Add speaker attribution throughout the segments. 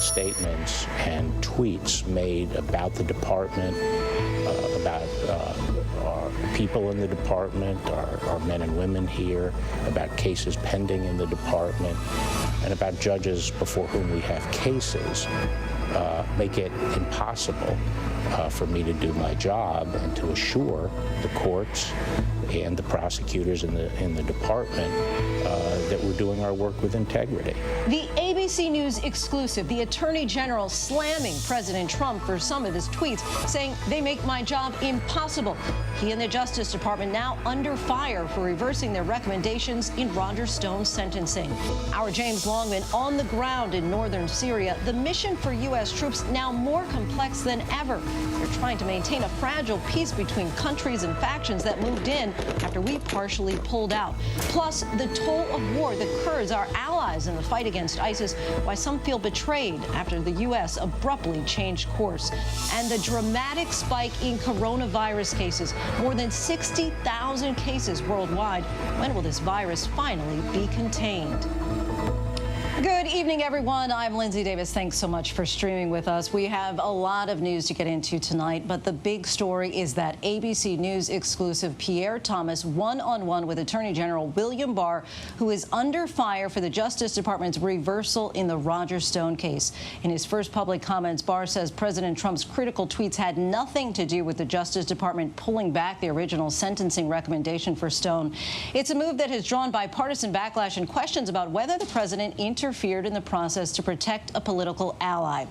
Speaker 1: public statements and tweets made about the department, about our people in the department, our men and women here, about cases pending in the department, and about judges before whom we have cases, make it impossible for me to do my job and to assure the courts and the prosecutors in the department that we're doing our work with integrity.
Speaker 2: The ABC News exclusive, the Attorney General slamming President Trump for some of his tweets, saying they make my job impossible. He and the Justice Department now under fire for reversing their recommendations in Roger Stone's sentencing. Our James Longman on the ground in northern Syria. The mission for U.S. troops now more complex than ever. They're trying to maintain a fragile peace between countries and factions that moved in after we partially pulled out. Plus, the toll of war, the Kurds, our allies in the fight against ISIS, why some feel betrayed after the U.S. abruptly changed course. And the dramatic spike in coronavirus cases, more than 60,000 cases worldwide. When will this virus finally be contained? Good evening, everyone. I'm Lindsay Davis. Thanks so much for streaming with us. We have a lot of news to get into tonight, but the big story is that ABC News exclusive Pierre Thomas one-on-one with Attorney General William Barr, who is under fire for the Justice Department's reversal in the Roger Stone case. In his first public comments, Barr says President Trump's critical tweets had nothing to do with the Justice Department pulling back the original sentencing recommendation for Stone. It's a move that has drawn bipartisan backlash and questions about whether the president interfered in the process to protect a political ally.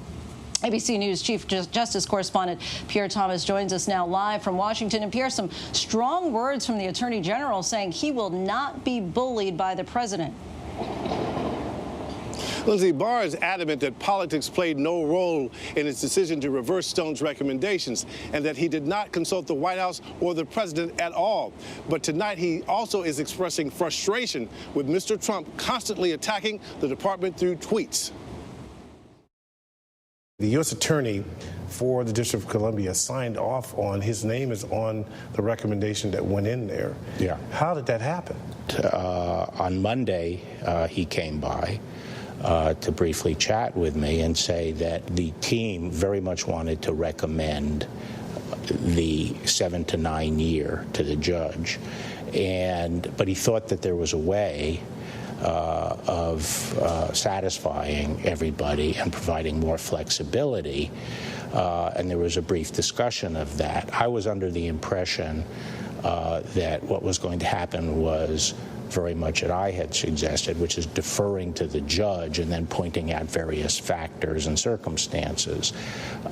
Speaker 2: ABC News Chief Justice Correspondent Pierre Thomas joins us now live from Washington. And Pierre, some strong words from the Attorney General saying he will not be bullied by the president.
Speaker 3: Lindsay, Barr is adamant that politics played no role in his decision to reverse Stone's recommendations and that he did not consult the White House or the president at all. But tonight he also is expressing frustration with Mr. Trump constantly attacking the department through tweets.
Speaker 4: The U.S. Attorney for the District of Columbia signed off on, his name is on the recommendation that went in there.
Speaker 1: Yeah.
Speaker 4: How did that happen?
Speaker 1: On Monday, he came by to briefly chat with me and say that the team very much wanted to recommend the 7 to 9 year to the judge, but he thought that there was a way of satisfying everybody and providing more flexibility, and there was a brief discussion of that. I was under the impression that what was going to happen was very much what I had suggested, which is deferring to the judge and then pointing out various factors and circumstances.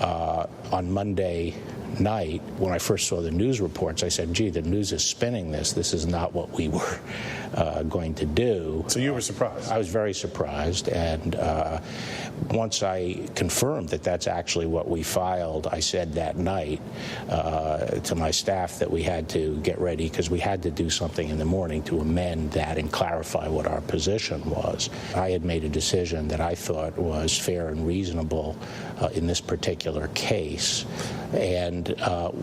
Speaker 1: On Monday night, when I first saw the news reports, I said, gee, the news is spinning this. This is not what we were going to do.
Speaker 4: So you were surprised?
Speaker 1: I was very surprised. And once I confirmed that that's actually what we filed, I said that night to my staff that we had to get ready because we had to do something in the morning to amend that and clarify what our position was. I had made a decision that I thought was fair and reasonable in this particular case. And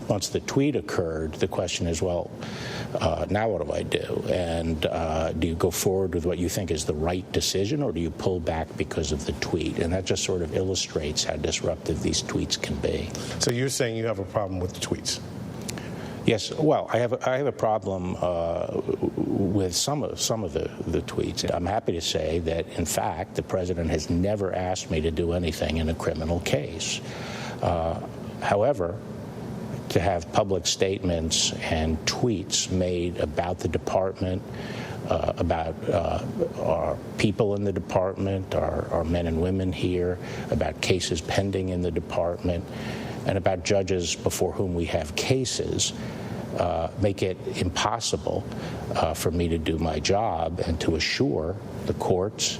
Speaker 1: once the tweet occurred, the question is, well, now what do I do? And do you go forward with what you think is the right decision, or do you pull back because of the tweet? And that just sort of illustrates how disruptive these tweets can be.
Speaker 4: So you're saying you have a problem with the tweets?
Speaker 1: Yes. Well, I have a problem with some of the tweets. I'm happy to say that, in fact, the president has never asked me to do anything in a criminal case. However, to have public statements and tweets made about the department, about our people in the department, our men and women here, about cases pending in the department, and about judges before whom we have cases, make it impossible for me to do my job and to assure the courts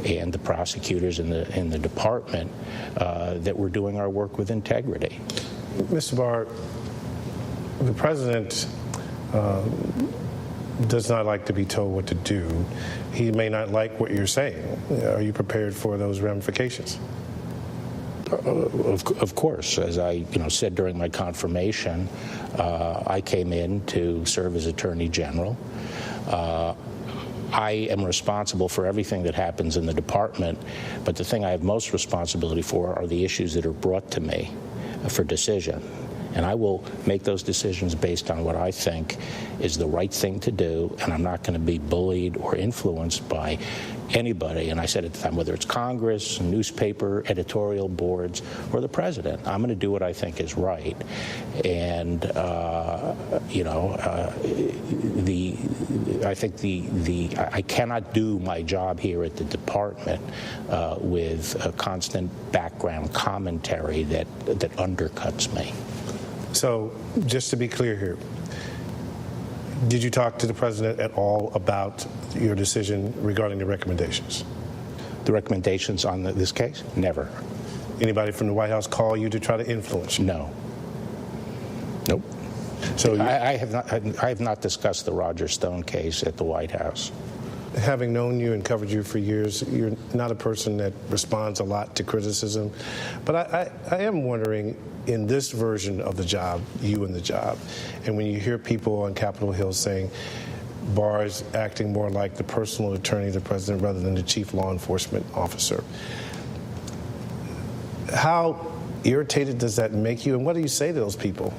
Speaker 1: and the prosecutors in the department that we're doing our work with integrity.
Speaker 4: Mr. Barr, the president does not like to be told what to do. He may not like what you're saying. Are you prepared for those ramifications?
Speaker 1: Of course. As I said during my confirmation, I came in to serve as Attorney General. I am responsible for everything that happens in the department, but the thing I have most responsibility for are the issues that are brought to me for decision. And I will make those decisions based on what I think is the right thing to do, and I'm not going to be bullied or influenced by anybody. And I said at the time, whether it's Congress, newspaper, editorial boards, or the president, I'm going to do what I think is right. And, I think I cannot do my job here at the department with a constant background commentary that undercuts me.
Speaker 4: So, just to be clear here, did you talk to the president at all about your decision regarding the recommendations?
Speaker 1: The recommendations on this case? Never.
Speaker 4: Anybody from the White House call you to try to influence you?
Speaker 1: No. Nope. So I have not discussed the Roger Stone case at the White House.
Speaker 4: Having known you and covered you for years, you're not a person that responds a lot to criticism. But I am wondering, in this version of the job, you and the job, and when you hear people on Capitol Hill saying Barr is acting more like the personal attorney of the president rather than the chief law enforcement officer, how irritated does that make you, and what do you say to those people?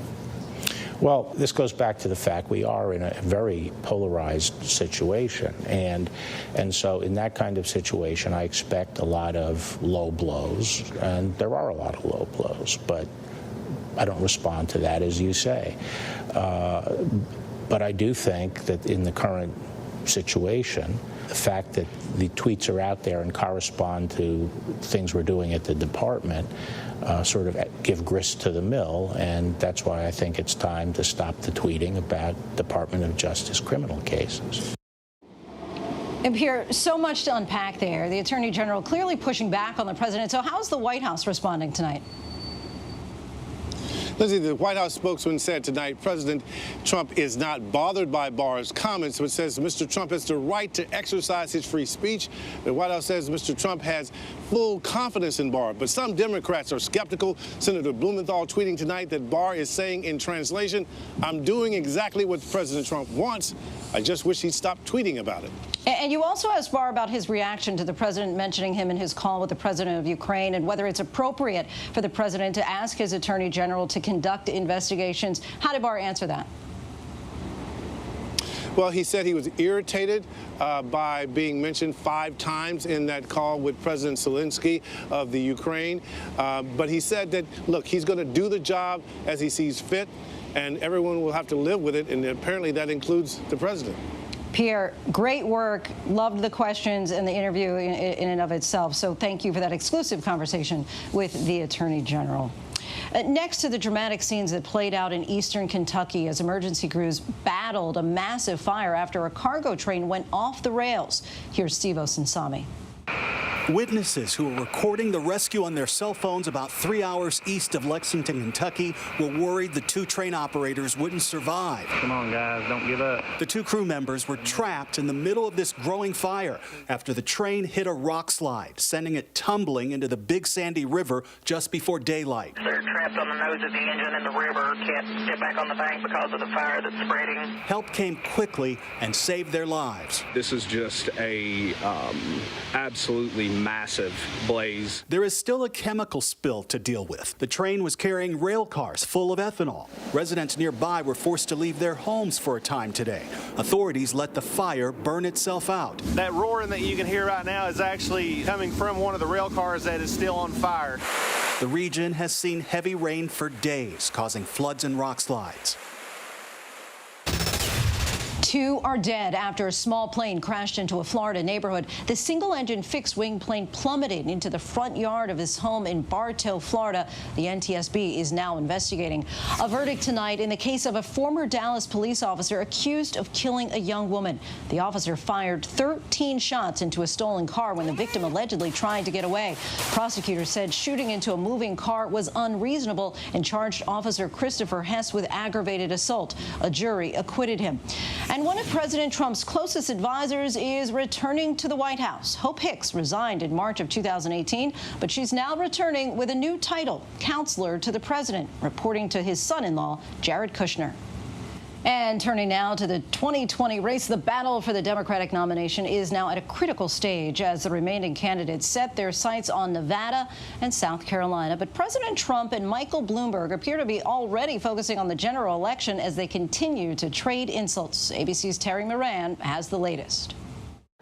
Speaker 1: Well, this goes back to the fact we are in a very polarized situation, and so in that kind of situation, I expect a lot of low blows, and there are a lot of low blows, but I don't respond to that, as you say. But I do think that in the current situation, the fact that the tweets are out there and correspond to things we're doing at the department sort of give grist to the mill, and that's why I think it's time to stop the tweeting about Department of Justice criminal cases.
Speaker 2: And Pierre, so much to unpack there. The Attorney General clearly pushing back on the president. So how's the White House responding tonight?
Speaker 3: Lindsay, the White House spokesman said tonight President Trump is not bothered by Barr's comments, but says Mr. Trump has the right to exercise his free speech. The White House says Mr. Trump has full confidence in Barr, but some Democrats are skeptical. Senator Blumenthal tweeting tonight that Barr is saying in translation, "I'm doing exactly what President Trump wants. I just wish he'd stop tweeting about it."
Speaker 2: And you also asked Barr about his reaction to the president mentioning him in his call with the president of Ukraine, and whether it's appropriate for the president to ask his attorney general to conduct investigations. How did Barr answer that?
Speaker 3: Well, he said he was irritated by being mentioned 5 times in that call with President Zelensky of the Ukraine. But he said that, look, he's going to do the job as he sees fit, and everyone will have to live with it, and apparently that includes the president.
Speaker 2: Pierre, great work. Loved the questions and the interview in and of itself. So thank you for that exclusive conversation with the Attorney General. Next to the dramatic scenes that played out in eastern Kentucky as emergency crews battled a massive fire after a cargo train went off the rails. Here's Steve Osinsami.
Speaker 5: Witnesses who were recording the rescue on their cell phones about 3 hours east of Lexington, Kentucky, were worried the 2 train operators wouldn't survive.
Speaker 6: Come on, guys, don't give up.
Speaker 5: The 2 crew members were trapped in the middle of this growing fire after the train hit a rock slide, sending it tumbling into the Big Sandy River just before daylight.
Speaker 7: They're trapped on the nose of the engine in the river, can't get back on the bank because of the fire that's spreading.
Speaker 5: Help came quickly and saved their lives.
Speaker 8: This is just a absolutely massive blaze.
Speaker 5: There is still a chemical spill to deal with. The train was carrying rail cars full of ethanol. Residents nearby were forced to leave their homes for a time today. Authorities let the fire burn itself out.
Speaker 6: That roaring that you can hear right now is actually coming from one of the rail cars that is still on fire.
Speaker 5: The region has seen heavy rain for days, causing floods and rock slides.
Speaker 2: 2 are dead after a small plane crashed into a Florida neighborhood. The single-engine fixed-wing plane plummeted into the front yard of his home in Bartow, Florida. The NTSB is now investigating. A verdict tonight in the case of a former Dallas police officer accused of killing a young woman. The officer fired 13 shots into a stolen car when the victim allegedly tried to get away. Prosecutors said shooting into a moving car was unreasonable and charged Officer Christopher Hess with aggravated assault. A jury acquitted him. And one of President Trump's closest advisors is returning to the White House. Hope Hicks resigned in March of 2018, but she's now returning with a new title, Counselor to the President, reporting to his son-in-law, Jared Kushner. And turning now to the 2020 race, the battle for the Democratic nomination is now at a critical stage as the remaining candidates set their sights on Nevada and South Carolina. But President Trump and Michael Bloomberg appear to be already focusing on the general election as they continue to trade insults. ABC's Terry Moran has the latest.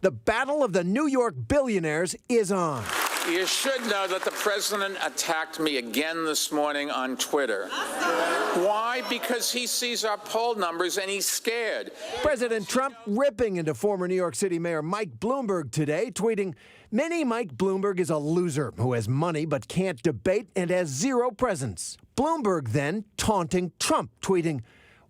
Speaker 9: The battle of the New York billionaires is on.
Speaker 10: You should know that the president attacked me again this morning on Twitter. Why? Because he sees our poll numbers and he's scared.
Speaker 9: President Trump ripping into former New York City Mayor Mike Bloomberg today, tweeting, "Many Mike Bloomberg is a loser who has money but can't debate and has zero presence." Bloomberg then taunting Trump, tweeting,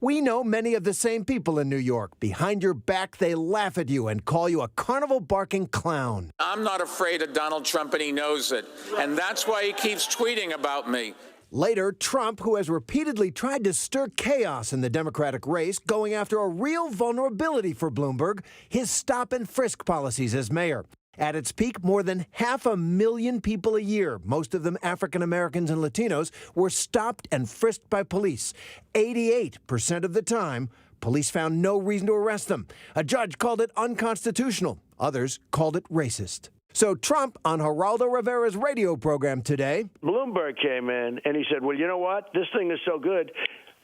Speaker 9: "We know many of the same people in New York. Behind your back, they laugh at you and call you a carnival-barking clown."
Speaker 10: I'm not afraid of Donald Trump, and he knows it. And that's why he keeps tweeting about me.
Speaker 9: Later, Trump, who has repeatedly tried to stir chaos in the Democratic race, going after a real vulnerability for Bloomberg, his stop-and-frisk policies as mayor. At its peak, more than 500,000 people a year, most of them African Americans and Latinos, were stopped and frisked by police. 88% of the time, police found no reason to arrest them. A judge called it unconstitutional. Others called it racist. So Trump, on Geraldo Rivera's radio program today,
Speaker 11: Bloomberg came in and he said, well, you know what? This thing is so good,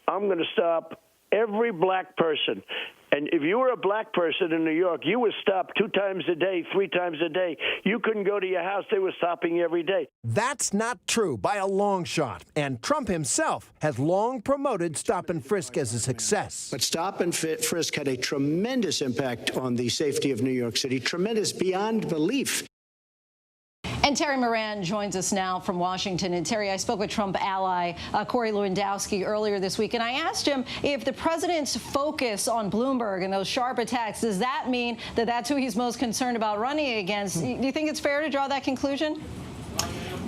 Speaker 11: I'm going to stop every black person. And if you were a black person in New York, you were stopped 2 times a day, 3 times a day. You couldn't go to your house. They were stopping you every day.
Speaker 9: That's not true by a long shot. And Trump himself has long promoted stop and frisk as a success.
Speaker 12: But stop and frisk had a tremendous impact on the safety of New York City, tremendous beyond belief.
Speaker 2: And Terry Moran joins us now from Washington. And Terry, I spoke with Trump ally Corey Lewandowski earlier this week, and I asked him if the president's focus on Bloomberg and those sharp attacks, does that mean that that's who he's most concerned about running against? Do you think it's fair to draw that conclusion?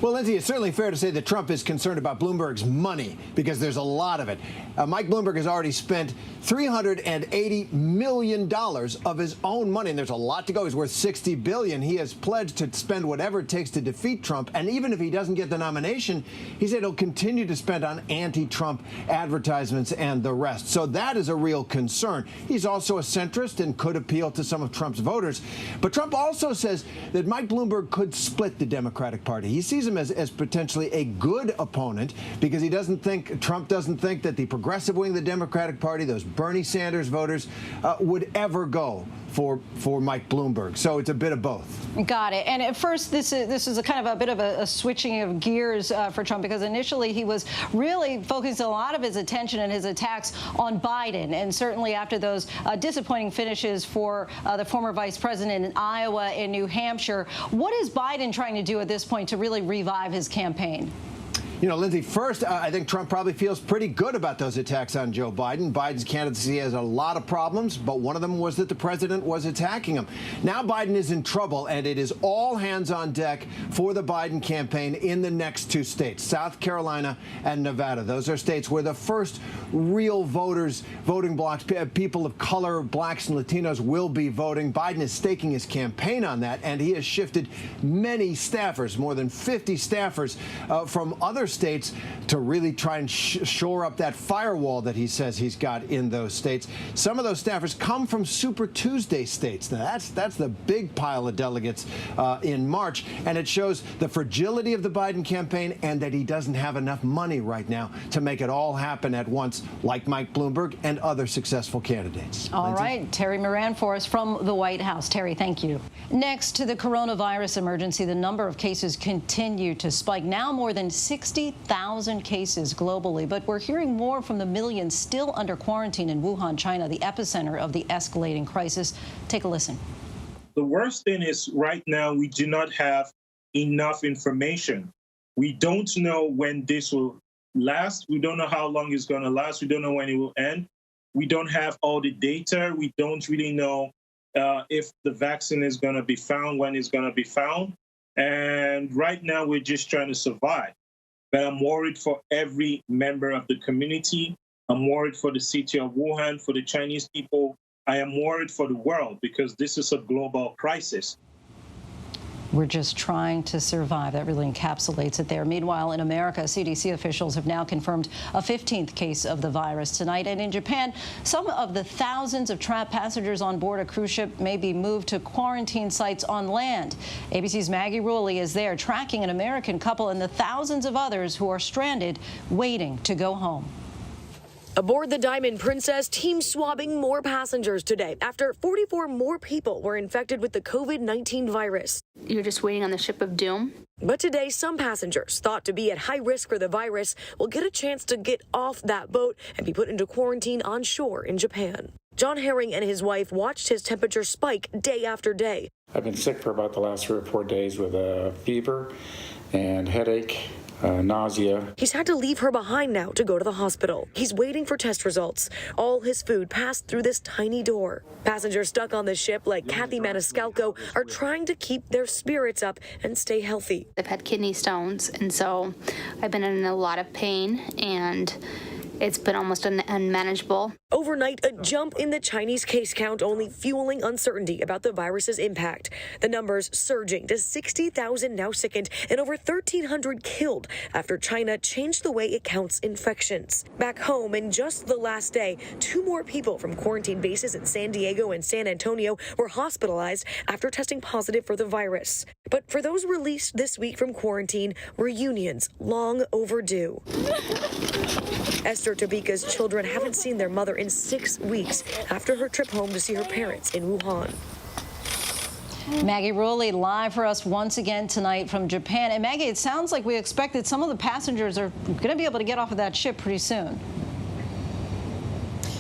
Speaker 9: Well, Lindsay, it's certainly fair to say that Trump is concerned about Bloomberg's money because there's a lot of it. Mike Bloomberg has already spent $380 million of his own money, and there's a lot to go. He's worth $60 billion. He has pledged to spend whatever it takes to defeat Trump, and even if he doesn't get the nomination, he said he'll continue to spend on anti-Trump advertisements and the rest. So that is a real concern. He's also a centrist and could appeal to some of Trump's voters. But Trump also says that Mike Bloomberg could split the Democratic Party. He sees him as potentially a good opponent because Trump doesn't think that the progressive wing of the Democratic Party, those Bernie Sanders voters, would ever go for Mike Bloomberg. So it's a bit of both.
Speaker 2: Got it. And at first, this is a kind of a bit of a switching of gears for Trump, because initially he was really focused a lot of his attention and his attacks on Biden. And certainly after those disappointing finishes for the former vice president in Iowa and New Hampshire, what is Biden trying to do at this point to really revive his campaign?
Speaker 9: You know, Lindsay, first, I think Trump probably feels pretty good about those attacks on Joe Biden. Biden's candidacy has a lot of problems, but one of them was that the president was attacking him. Now Biden is in trouble, and it is all hands on deck for the Biden campaign in the next 2 states, South Carolina and Nevada. Those are states where the first real voting blocks, people of color, blacks and Latinos, will be voting. Biden is staking his campaign on that, and he has shifted many staffers, more than 50 staffers from other states to really try and shore up that firewall that he says he's got in those states. Some of those staffers come from Super Tuesday states. Now, that's the big pile of delegates in March, and it shows the fragility of the Biden campaign and that he doesn't have enough money right now to make it all happen at once, like Mike Bloomberg and other successful candidates.
Speaker 2: All
Speaker 9: Lindsay?
Speaker 2: right, Terry Moran for us from the White House. Terry, thank you. Next to the coronavirus emergency, the number of cases continue to spike. Now more than 60,000 cases globally, but we're hearing more from the millions still under quarantine in Wuhan, China, the epicenter of the escalating crisis. Take a listen.
Speaker 13: The worst thing is right now we do not have enough information. We don't know when this will last. We don't know how long it's going to last. We don't know when it will end. We don't have all the data. We don't really know if the vaccine is going to be found, when it's going to be found. And right now we're just trying to survive. But I'm worried for every member of the community. I'm worried for the city of Wuhan, for the Chinese people. I am worried for the world because this is a global crisis.
Speaker 2: We're just trying to survive. That really encapsulates it there. Meanwhile, in America, CDC officials have now confirmed a 15th case of the virus tonight. And in Japan, some of the thousands of trapped passengers on board a cruise ship may be moved to quarantine sites on land. ABC's Maggie Rulli is there tracking an American couple and the thousands of others who are stranded waiting to go home.
Speaker 14: Aboard the Diamond Princess, team swabbing more passengers today after 44 more people were infected with the COVID-19 virus.
Speaker 15: You're just waiting on the ship of doom.
Speaker 14: But today, some passengers thought to be at high risk for the virus will get a chance to get off that boat and be put into quarantine on shore in Japan. John Herring and his wife watched his temperature spike day after day.
Speaker 16: I've been sick for about the last 3 or 4 days with a fever and headache. Nausea.
Speaker 14: He's had to leave her behind now to go to the hospital. He's waiting for test results. All his food passed through this tiny door. Passengers stuck on the ship, like Kathy Maniscalco, are trying to keep their spirits up and stay healthy.
Speaker 15: I've had kidney stones, and so I've been in a lot of pain, and it's been almost unmanageable.
Speaker 14: Overnight, a jump in the Chinese case count only fueling uncertainty about the virus's impact. The numbers surging to 60,000 now sickened and over 1,300 killed after China changed the way it counts infections. Back home, in just the last day, 2 more people from quarantine bases in San Diego and San Antonio were hospitalized after testing positive for the virus. But for those released this week from quarantine, reunions long overdue. Esther Tabika's children haven't seen their mother in 6 weeks after her trip home to see her parents in Wuhan.
Speaker 2: Maggie Rulli live for us once again tonight from Japan. And Maggie, it sounds like we expected some of the passengers are going to be able to get off of that ship pretty soon.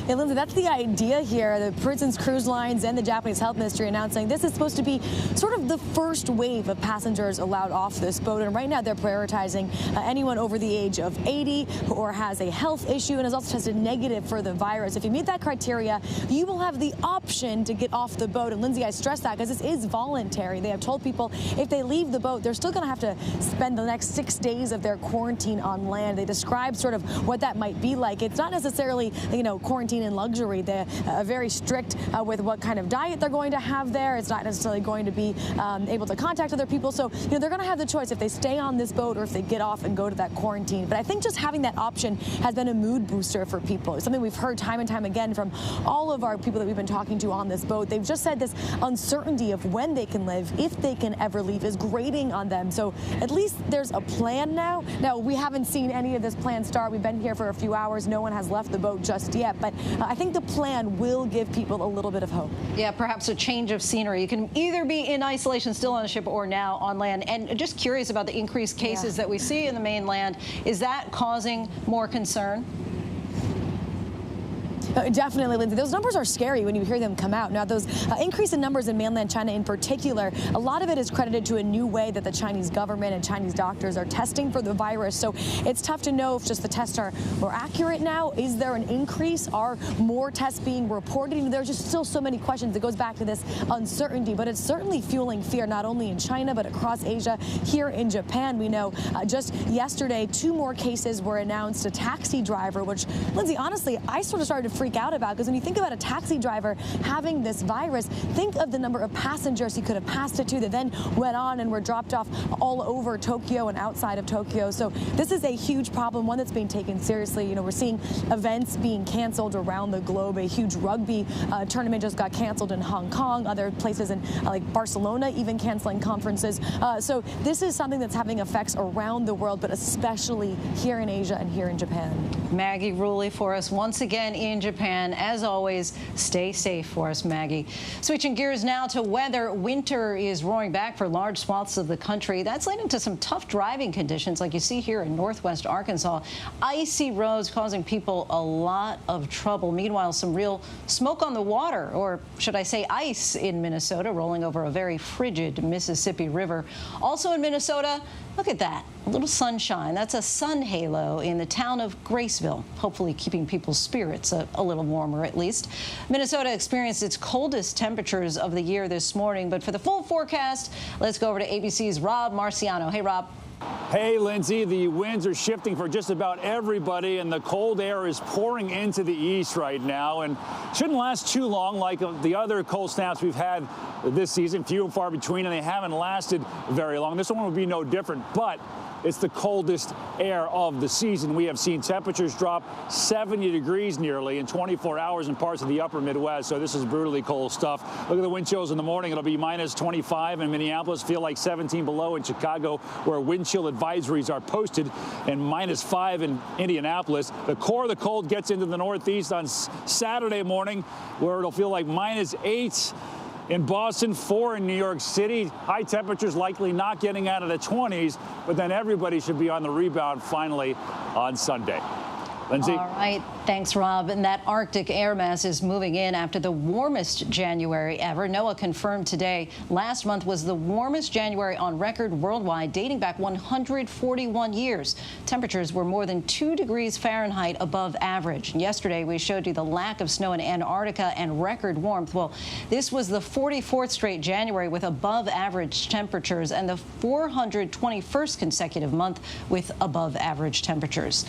Speaker 17: Yeah, Lindsay, that's the idea here. The Princess Cruise Lines and the Japanese Health Ministry announcing this is supposed to be sort of the first wave of passengers allowed off this boat. And right now they're prioritizing anyone over the age of 80 or has a health issue and has also tested negative for the virus. If you meet that criteria, you will have the option to get off the boat. And Lindsay, I stress that because this is voluntary. They have told people if they leave the boat, they're still going to have to spend the next 6 days of their quarantine on land. They describe sort of what that might be like. It's not necessarily, quarantine in luxury. They're very strict with what kind of diet they're going to have there. It's not necessarily going to be able to contact other people. So, they're going to have the choice if they stay on this boat or if they get off and go to that quarantine. But I think just having that option has been a mood booster for people. It's something we've heard time and time again from all of our people that we've been talking to on this boat. They've just said this uncertainty of when they can live, if they can ever leave, is grating on them. So at least there's a plan now. Now, we haven't seen any of this plan start. We've been here for a few hours. No one has left the boat just yet. But I think the plan will give people a little bit of hope. Yeah, perhaps a change of scenery. You can either be in isolation still on a ship or now on land. And just curious about the increased cases that we see in the mainland. Is that causing more concern? Definitely, Lindsay. Those numbers are scary when you hear them come out. Now, those increase in numbers in mainland China in particular, a lot of it is credited to a new way that the Chinese government and Chinese doctors are testing for the virus. So it's tough to know if just the tests are more accurate now. Is there an increase? Are more tests being reported? There's just still so many questions. It goes back to this uncertainty, but it's certainly fueling fear, not only in China, but across Asia. Here in Japan, we know just yesterday, 2 more cases were announced. A taxi driver, which, Lindsay, honestly, I sort of started to freak out about, because when you think about a taxi driver having this virus, think of the number of passengers he could have passed it to that then went on and were dropped off all over Tokyo and outside of Tokyo. So this is a huge problem, one that's being taken seriously. We're seeing events being canceled around the globe. A huge rugby tournament just got canceled in Hong Kong, other places in like Barcelona even canceling conferences. So this is something that's having effects around the world, but especially here in Asia and here in Japan. Maggie Rulli for us once again in Japan. As always, stay safe for us, Maggie. Switching gears now to weather. Winter is roaring back for large swaths of the country. That's leading to some tough driving conditions like you see here in northwest Arkansas. Icy roads causing people a lot of trouble. Meanwhile, some real smoke on the water, or should I say ice, in Minnesota, rolling over a very frigid Mississippi River. Also in Minnesota, look at that, a little sunshine. That's a sun halo in the town of Graceville, hopefully keeping people's spirits a little warmer at least. Minnesota experienced its coldest temperatures of the year this morning, but for the full forecast, let's go over to ABC's Rob Marciano. Hey, Rob.
Speaker 18: Hey, Lindsay, the winds are shifting for just about everybody, and the cold air is pouring into the east right now, and shouldn't last too long like the other cold snaps we've had this season, few and far between, and they haven't lasted very long. This one will be no different, but it's the coldest air of the season. We have seen temperatures drop 70 degrees nearly in 24 hours in parts of the upper Midwest, so this is brutally cold stuff. Look at the wind chills in the morning. It'll be minus 25 in Minneapolis, feel like 17 below in Chicago, where wind chill advisories are posted, and minus 5 in Indianapolis. The core of the cold gets into the Northeast on Saturday morning, where it'll feel like minus 8 in Boston, 4 in New York City. High temperatures likely not getting out of the 20s, but then everybody should be on the rebound finally on Sunday. Lindsay?
Speaker 2: All right. Thanks, Rob. And that Arctic air mass is moving in after the warmest January ever. NOAA confirmed today last month was the warmest January on record worldwide, dating back 141 years. Temperatures were more than 2 degrees Fahrenheit above average. Yesterday, we showed you the lack of snow in Antarctica and record warmth. Well, this was the 44th straight January with above average temperatures and the 421st consecutive month with above average temperatures.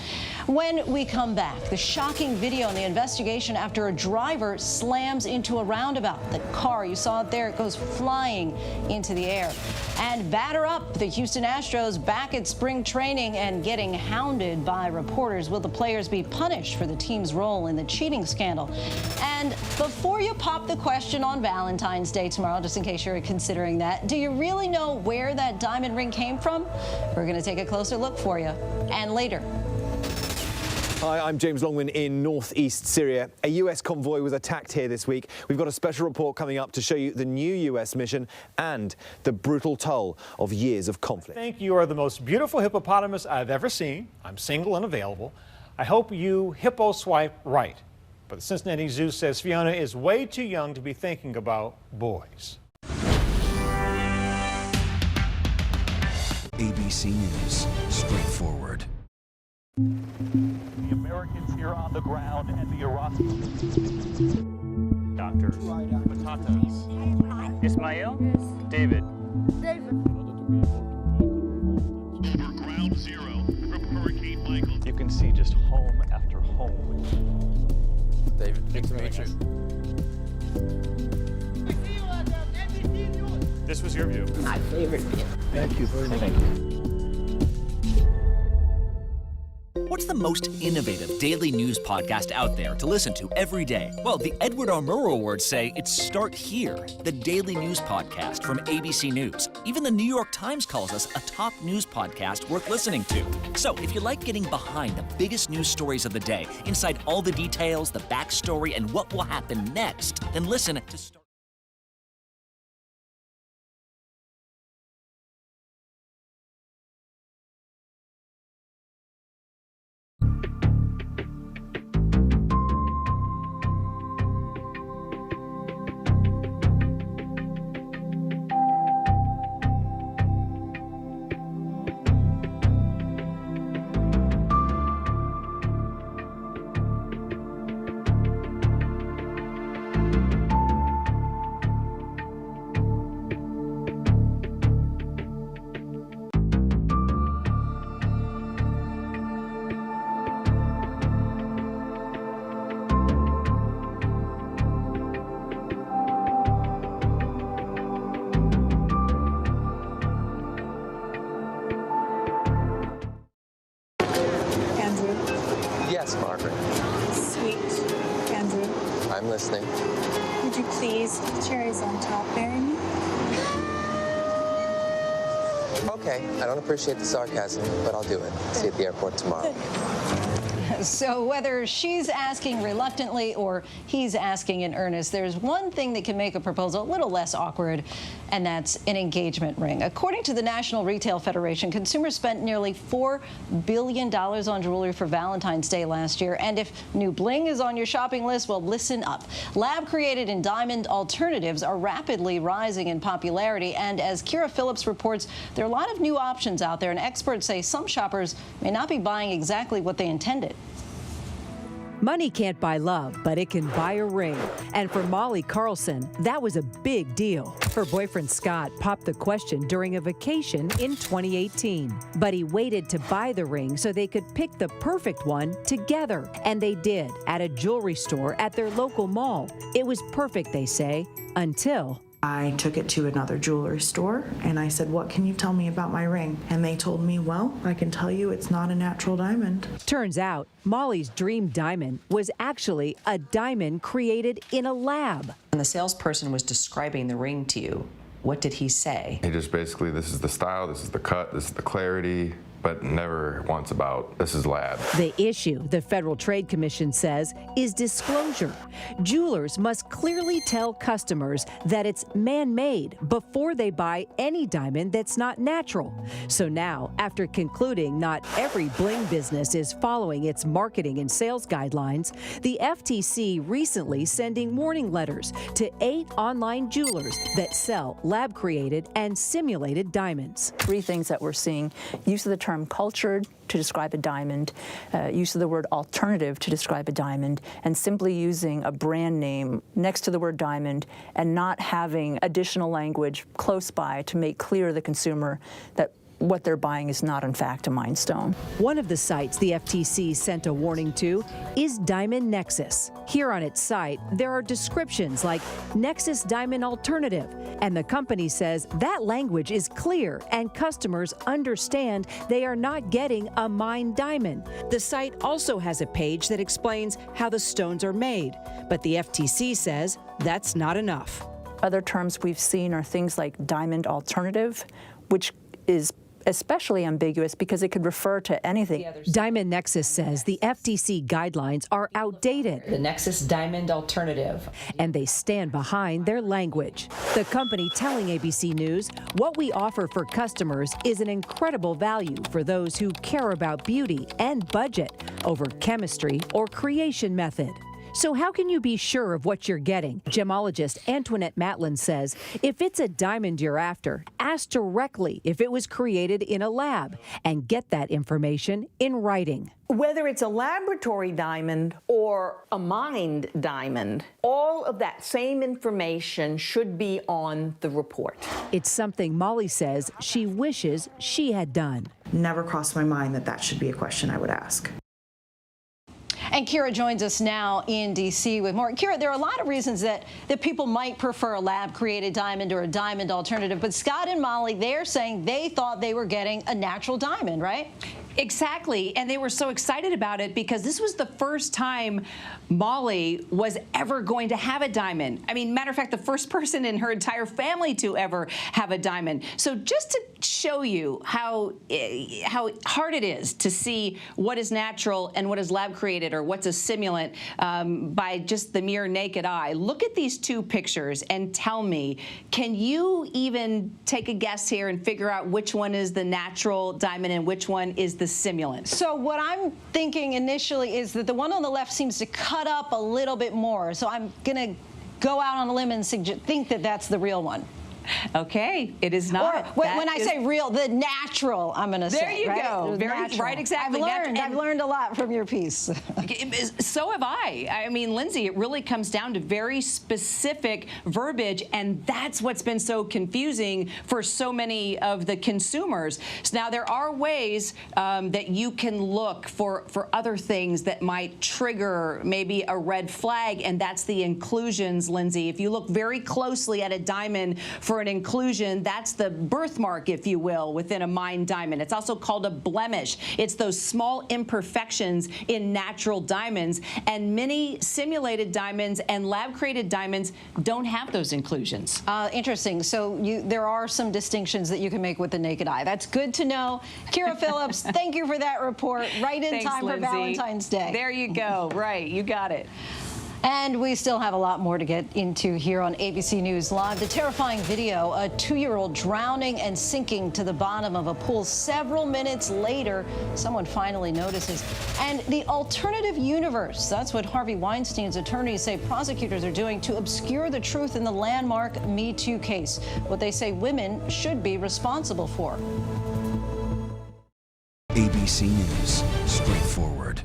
Speaker 2: When we come back, the shocking video in the investigation after a driver slams into a roundabout. The car, you saw it there, it goes flying into the air. And batter up, the Houston Astros back at spring training and getting hounded by reporters. Will the players be punished for the team's role in the cheating scandal? And before you pop the question on Valentine's Day tomorrow, just in case you're considering that, do you really know where that diamond ring came from? We're going to take a closer look for you. And later.
Speaker 19: Hi, I'm James Longman in northeast Syria. A US convoy was attacked here this week. We've got a special report coming up to show you the new US mission and the brutal toll of years of conflict.
Speaker 20: I think you are the most beautiful hippopotamus I've ever seen. I'm single and available. I hope you hippo swipe right. But the Cincinnati Zoo says Fiona is way too young to be thinking about boys.
Speaker 21: ABC News, straightforward.
Speaker 18: The Americans here on the ground and the Iraqi doctors. Matatas. Ismail? Yes. David.
Speaker 22: Over ground zero from Hurricane Michael.
Speaker 18: You can see just home after home.
Speaker 23: David, nice to meet
Speaker 18: you. This was your view.
Speaker 23: My favorite view.
Speaker 18: Thank you very much.
Speaker 23: Thank you.
Speaker 24: What's the most innovative daily news podcast out there to listen to every day? Well, the Edward R. Murrow Awards say it's Start Here, the daily news podcast from ABC News. Even the New York Times calls us a top news podcast worth listening to. So if you like getting behind the biggest news stories of the day, inside all the details, the backstory, and what will happen next, then listen to Start.
Speaker 25: Yes, Margaret.
Speaker 26: Sweet Andrew.
Speaker 25: I'm listening.
Speaker 26: Would you please, cherries on top, marry me?
Speaker 25: Okay, I don't appreciate the sarcasm, but I'll do it. See you at the airport tomorrow.
Speaker 2: So whether she's asking reluctantly or he's asking in earnest, there's one thing that can make a proposal a little less awkward, and that's an engagement ring. According to the National Retail Federation, consumers spent nearly $4 billion on jewelry for Valentine's Day last year. And if new bling is on your shopping list, well, listen up. Lab-created and diamond alternatives are rapidly rising in popularity. And as Kira Phillips reports, there are a lot of new options out there, and experts say some shoppers may not be buying exactly what they intended.
Speaker 1: Money can't buy love, but it can buy a ring. And for Molly Carlson, that was a big deal. Her boyfriend Scott popped the question during a vacation in 2018. But he waited to buy the ring so they could pick the perfect one together. And they did at a jewelry store at their local mall. It was perfect, they say, until
Speaker 3: I took it to another jewelry store and I said, "What can you tell me about my ring?" And they told me, "Well, I can tell you it's not a natural diamond."
Speaker 1: Turns out Molly's dream diamond was actually a diamond created in a lab.
Speaker 4: When the salesperson was describing the ring to you, what did he say?
Speaker 6: He just basically, this is the style, this is the cut, this is the clarity, but never once about, this is lab.
Speaker 1: The issue, the Federal Trade Commission says, is disclosure. Jewelers must clearly tell customers that it's man-made before they buy any diamond that's not natural. So now, after concluding not every bling business is following its marketing and sales guidelines, the FTC recently sending warning letters to 8 online jewelers that sell lab-created and simulated diamonds.
Speaker 7: 3 things that we're seeing: use of the term cultured to describe a diamond, use of the word alternative to describe a diamond, and simply using a brand name next to the word diamond and not having additional language close by to make clear to the consumer that what they're buying is not, in fact, a mined stone.
Speaker 1: One of the sites the FTC sent a warning to is Diamond Nexus. Here on its site, there are descriptions like Nexus Diamond Alternative, and the company says that language is clear and customers understand they are not getting a mined diamond. The site also has a page that explains how the stones are made, but the FTC says that's not enough.
Speaker 7: Other terms we've seen are things like diamond alternative, which is especially ambiguous because it could refer to anything.
Speaker 1: Diamond Nexus says the FTC guidelines are outdated.
Speaker 4: The Nexus Diamond Alternative.
Speaker 1: And they stand behind their language. The company telling ABC News, what we offer for customers is an incredible value for those who care about beauty and budget over chemistry or creation method. So how can you be sure of what you're getting? Gemologist Antoinette Matlin says, if it's a diamond you're after, ask directly if it was created in a lab and get that information in writing.
Speaker 8: Whether it's a laboratory diamond or a mined diamond, all of that same information should be on the report.
Speaker 1: It's something Molly says she wishes she had done.
Speaker 3: Never crossed my mind that that should be a question I would ask.
Speaker 2: And Kira joins us now in D.C. with more. Kira, there are a lot of reasons that people might prefer a lab-created diamond or a diamond alternative. But Scott and Molly, they're saying they thought they were getting a natural diamond, right?
Speaker 27: Exactly. And they were so excited about it because this was the first time Molly was ever going to have a diamond. I mean, matter of fact, the first person in her entire family to ever have a diamond. So just to show you how hard it is to see what is natural and what is lab created or what's a simulant by just the mere naked eye, look at these 2 pictures and tell me, can you even take a guess here and figure out which one is the natural diamond and which one is the simulant?
Speaker 2: So what I'm thinking initially is that the one on the left seems to cut up a little bit more. So I'm going to go out on a limb and think that that's the real one.
Speaker 27: Okay, it is not.
Speaker 2: Or when I say real, the natural, I'm going to say.
Speaker 27: There you go. Right, exactly.
Speaker 2: I've learned a lot from your piece.
Speaker 27: So have I. I mean, Lindsay, it really comes down to very specific verbiage, and that's what's been so confusing for so many of the consumers. So now there are ways that you can look for other things that might trigger maybe a red flag, and that's the inclusions, Lindsay. If you look very closely at a diamond for an inclusion, that's the birthmark, if you will, within a mined diamond. It's also called a blemish. It's those small imperfections in natural diamonds, and many simulated diamonds and lab-created diamonds don't have those inclusions.
Speaker 2: Interesting. So there are some distinctions that you can make with the naked eye. That's good to know. Kira Phillips, thank you for that report. Right in
Speaker 27: Thanks,
Speaker 2: time
Speaker 27: Lindsay.
Speaker 2: for Valentine's Day.
Speaker 27: There you go. Right. You got it.
Speaker 2: And we still have a lot more to get into here on ABC News Live. The terrifying video, a 2-year-old drowning and sinking to the bottom of a pool. Several minutes later, someone finally notices. And the alternative universe, that's what Harvey Weinstein's attorneys say prosecutors are doing to obscure the truth in the landmark Me Too case, what they say women should be responsible for.
Speaker 21: ABC News, straightforward.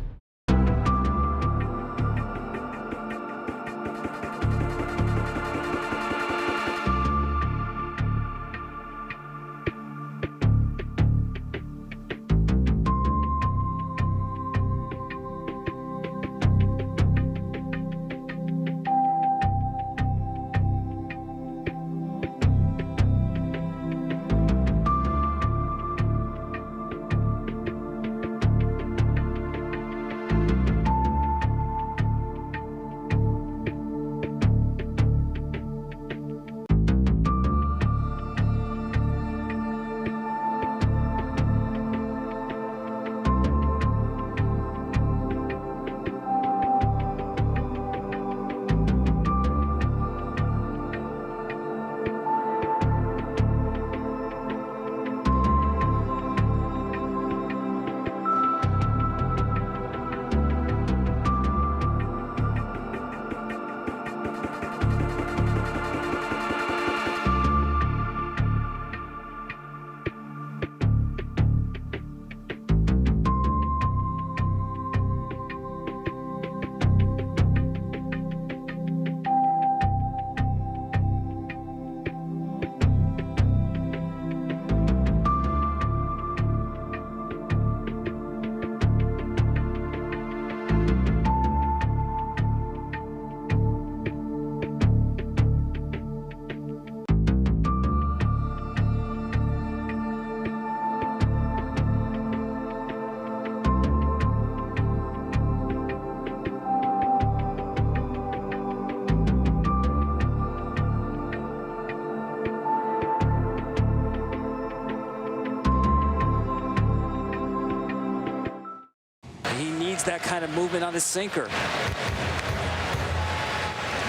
Speaker 5: kind of movement on his sinker.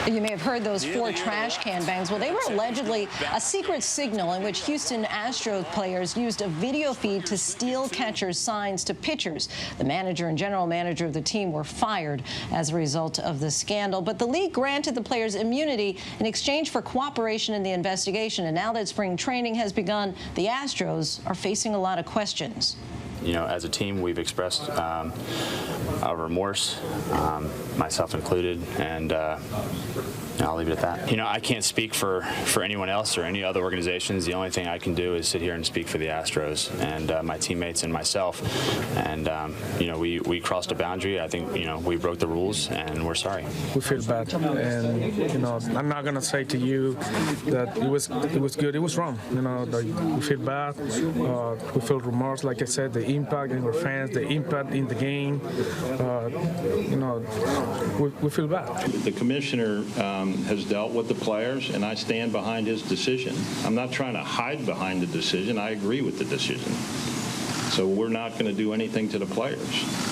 Speaker 2: You may have heard those 4 trash can bangs. Well, they were allegedly a secret signal in which Houston Astros players used a video feed to steal catchers' signs to pitchers. The manager and general manager of the team were fired as a result of the scandal. But the league granted the players immunity in exchange for cooperation in the investigation. And now that spring training has begun, the Astros are facing a lot of questions.
Speaker 9: You know, as a team, we've expressed our remorse, myself included, and I'll leave it at that. You know, I can't speak for anyone else or any other organizations. The only thing I can do is sit here and speak for the Astros and my teammates and myself. And, you know, we crossed a boundary. I think, you know, we broke the rules, and we're sorry.
Speaker 10: We feel bad, and, you know, I'm not going to say to you that it was good. It was wrong. You know, we feel bad. We feel remorse, like I said, the impact in our fans, the impact in the game. You know, we feel bad.
Speaker 11: The commissioner has dealt with the players, and I stand behind his decision. I'm not trying to hide behind the decision. I agree with the decision. So we're not going to do anything to the players.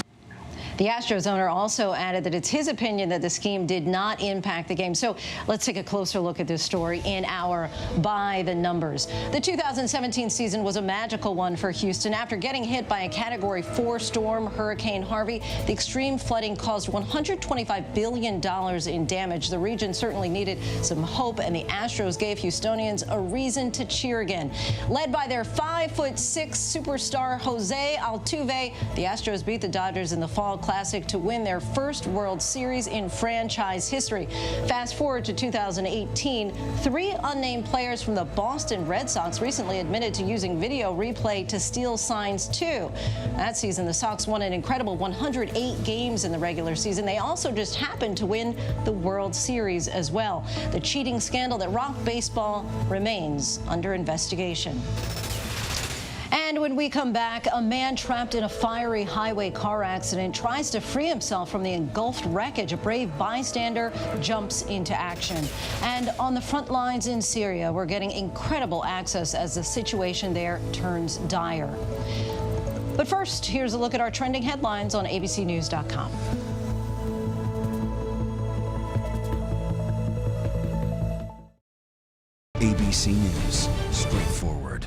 Speaker 2: The Astros owner also added that it's his opinion that the scheme did not impact the game. So let's take a closer look at this story in our By the Numbers. The 2017 season was a magical one for Houston. After getting hit by a Category 4 storm, Hurricane Harvey, the extreme flooding caused $125 billion in damage. The region certainly needed some hope, and the Astros gave Houstonians a reason to cheer again. Led by their 5'6" superstar Jose Altuve, the Astros beat the Dodgers in the Fall Classic to win their first World Series in franchise history. Fast forward to 2018, 3 unnamed players from the Boston Red Sox recently admitted to using video replay to steal signs too. That season, the Sox won an incredible 108 games in the regular season. They also just happened to win the World Series as well. The cheating scandal that rocked baseball remains under investigation. And when we come back, a man trapped in a fiery highway car accident tries to free himself from the engulfed wreckage. A brave bystander jumps into action. And on the front lines in Syria, we're getting incredible access as the situation there turns dire. But first, here's a look at our trending headlines on abcnews.com.
Speaker 21: ABC News, straightforward.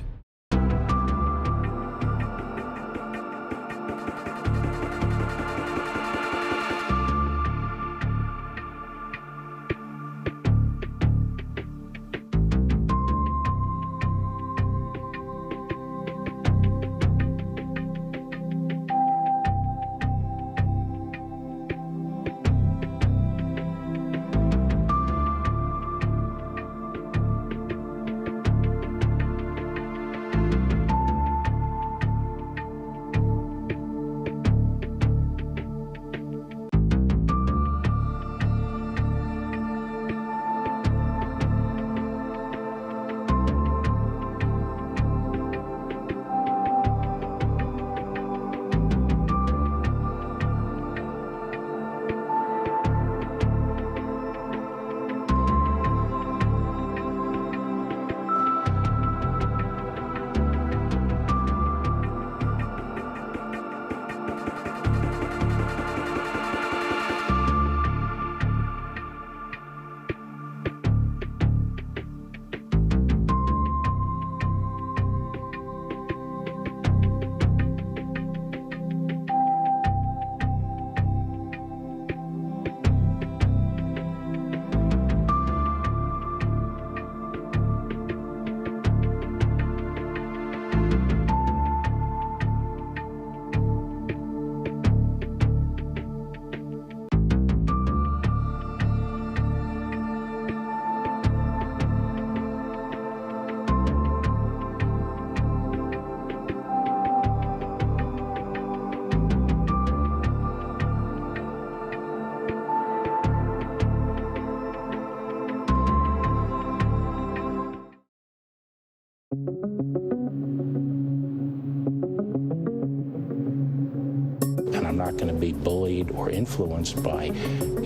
Speaker 5: going to be bullied or influenced by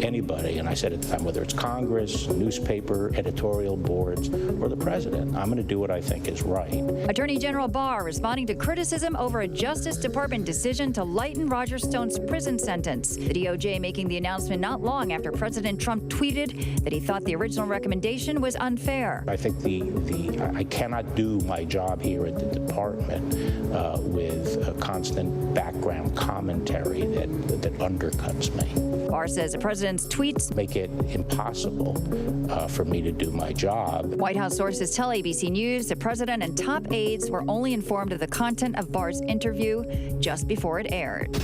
Speaker 5: anybody. And I said at the time, whether it's Congress, newspaper, editorial boards, or the president, I'm going to do what I think is right.
Speaker 12: Attorney General Barr responding to criticism over a Justice Department decision to lighten Roger Stone's prison sentence. The DOJ making the announcement not long after President Trump tweeted that he thought the original recommendation was unfair.
Speaker 5: I think I cannot do my job here at the department with a constant background commentary that undercuts me.
Speaker 12: Barr says the president's tweets
Speaker 5: make it impossible for me to do my job.
Speaker 12: White House sources tell ABC News the president and top aides were only informed of the content of Barr's interview just before it aired.